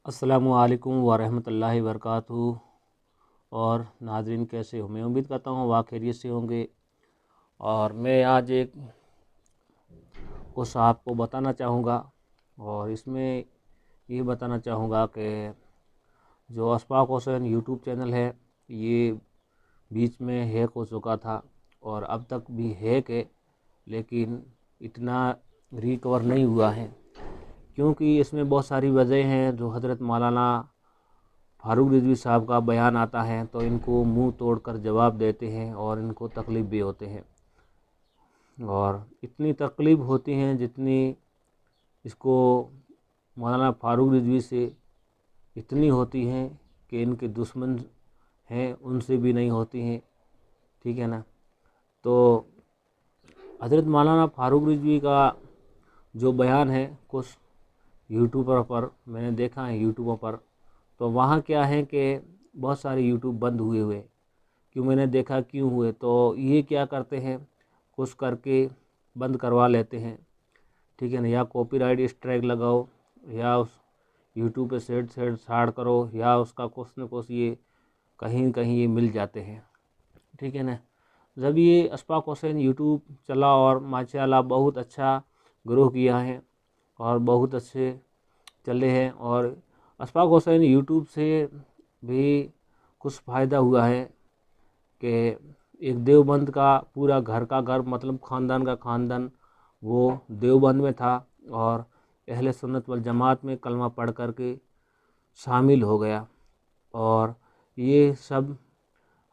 अस्सलामुअलैकुम वरहमतुल्लाहि वबरकातुहू। और नाज़रीन कैसे हो? मैं उम्मीद करता हूँ वाह खैरियत से होंगे। और मैं आज एक कुछ आपको बताना चाहूँगा और इसमें ये बताना चाहूँगा कि जो अशफाक हुसैन यूट्यूब चैनल है ये बीच में हैक हो चुका था और अब तक भी हैक है, लेकिन इतना रिकवर नहीं हुआ है क्योंकि इसमें बहुत सारी वजह हैं। जो हज़रत मौलाना फ़ारूक रिज़वी साहब का बयान आता है तो इनको मुंह तोड़कर जवाब देते हैं और इनको तकलीफ़ भी होते हैं, और इतनी तकलीफ़ होती हैं जितनी इसको मौलाना फ़ारूक रिज़वी से इतनी होती हैं कि इनके दुश्मन हैं उनसे भी नहीं होती हैं। ठीक है ना। तो हज़रत मौलाना फ़ारूक रिज़वी का जो बयान है कुछ यूट्यूबर पर मैंने देखा है, यूट्यूबर पर तो वहाँ क्या है कि बहुत सारे यूट्यूब बंद हुए क्यों, मैंने देखा क्यों हुए, तो ये क्या करते हैं कुछ करके बंद करवा लेते हैं। ठीक है ना। या कॉपीराइट स्ट्राइक लगाओ या उस यूट्यूब पे सेड साड़ करो या उसका कुछ न कुछ ये कहीं कहीं ये मिल जाते हैं। ठीक है ना। जब ये अशफाक हुसैन यूट्यूब चला और माशाल्लाह बहुत अच्छा ग्रो किया है और बहुत अच्छे चले हैं, और अशफाक हुसैन यूट्यूब से भी कुछ फ़ायदा हुआ है कि एक देवबंद का पूरा घर का घर मतलब ख़ानदान का ख़ानदान वो देवबंद में था और अहले सुन्नत वल जमात में कलमा पढ़ कर के शामिल हो गया। और ये सब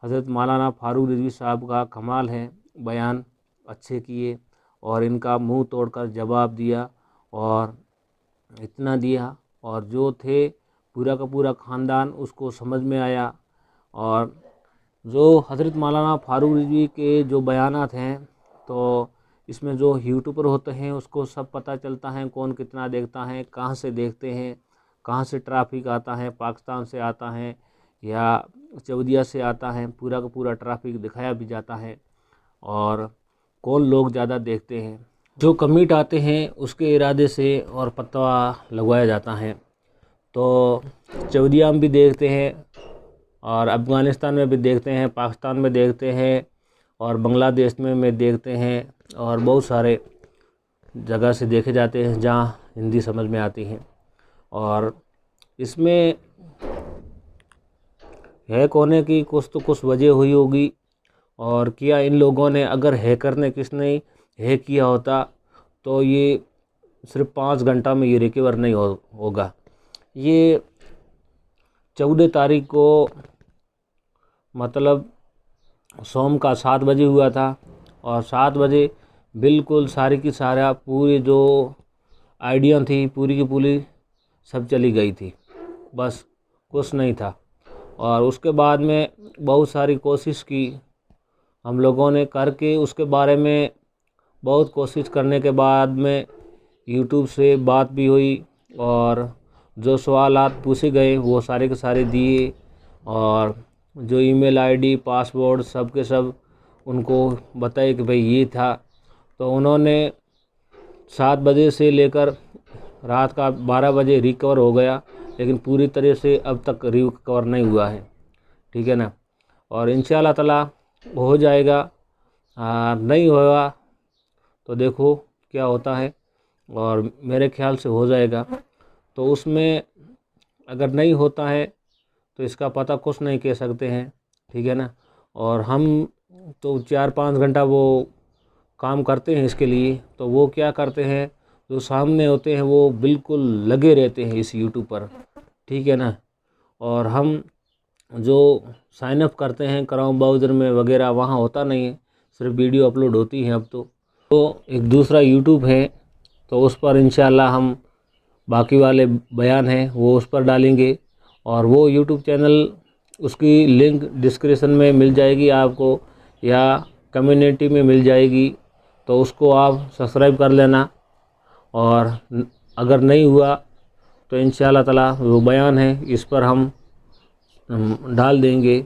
हज़रत मौलाना फ़ारूक रिज़वी साहब का कमाल है, बयान अच्छे किए और इनका मुंह तोड़कर जवाब दिया और इतना दिया, और जो थे पूरा का पूरा ख़ानदान उसको समझ में आया। और जो हज़रत मौलाना फ़ारूक रिज़वी के जो बयानात हैं तो इसमें जो यूट्यूबर होते हैं उसको सब पता चलता है कौन कितना देखता है, कहाँ से देखते हैं, कहाँ से ट्रैफिक आता है, पाकिस्तान से आता है या सऊदीया से आता है, पूरा का पूरा ट्रैफिक दिखाया भी जाता है और कौन लोग ज़्यादा देखते हैं। जो कमेंट आते हैं उसके इरादे से और फतवा लगवाया जाता है। तो सऊदीया में भी देखते हैं और अफ़गानिस्तान में भी देखते हैं, पाकिस्तान में देखते हैं और बांग्लादेश में देखते हैं और बहुत सारे जगह से देखे जाते हैं जहाँ हिंदी समझ में आती है। और इसमें हैक होने की कुछ तो कुछ वजह हुई होगी, और क्या इन लोगों ने अगर हैकर ने किसने हैक किया होता तो ये सिर्फ 5 घंटा में ये रिकवर नहीं होगा। ये 14 तारीख को मतलब शाम का 7 बजे हुआ था और 7 बजे बिल्कुल सारी की सारा पूरी जो आइडिया थी पूरी की पूरी सब चली गई थी, बस कुछ नहीं था। और उसके बाद में बहुत सारी कोशिश की हम लोगों ने करके, उसके बारे में बहुत कोशिश करने के बाद में यूट्यूब से बात भी हुई और जो सवालात पूछे गए वो सारे के सारे दिए, और जो ईमेल आईडी पासवर्ड सब के सब उनको बताए कि भाई ये था। तो उन्होंने 7 बजे से लेकर रात का 12 बजे रिकवर हो गया, लेकिन पूरी तरह से अब तक रिकवर नहीं हुआ है। ठीक है ना। और इंशाअल्लाह ताला हो जाएगा, नहीं होगा तो देखो क्या होता है, और मेरे ख्याल से हो जाएगा। तो उसमें अगर नहीं होता है तो इसका पता कुछ नहीं कह सकते हैं। ठीक है ना। और हम तो 4-5 घंटा वो काम करते हैं इसके लिए, तो वो क्या करते हैं जो सामने होते हैं वो बिल्कुल लगे रहते हैं इस यूट्यूब पर। ठीक है ना। और हम जो साइन अप करते हैं क्रोम ब्राउज़र में वगैरह वहाँ होता नहीं है, सिर्फ वीडियो अपलोड होती है अब तो एक दूसरा यूट्यूब है तो उस पर इंशाल्लाह हम बाकी वाले बयान हैं वो उस पर डालेंगे, और वो यूट्यूब चैनल उसकी लिंक डिस्क्रिप्शन में मिल जाएगी आपको या कम्युनिटी में मिल जाएगी, तो उसको आप सब्सक्राइब कर लेना। और अगर नहीं हुआ तो इंशाल्लाह ताला वो बयान है इस पर हम डाल देंगे।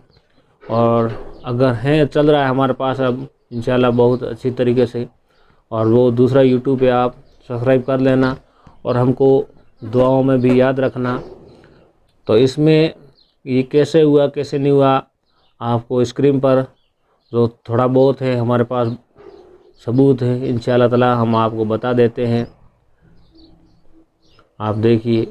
और अगर है चल रहा है हमारे पास अब इंशाल्लाह बहुत अच्छी तरीके से, और वो दूसरा यूट्यूब पे आप सब्सक्राइब कर लेना और हमको दुआओं में भी याद रखना। तो इसमें ये कैसे हुआ कैसे नहीं हुआ, आपको स्क्रीन पर जो थोड़ा बहुत है हमारे पास सबूत है, इंशाअल्लाह ताला हम आपको बता देते हैं। आप देखिए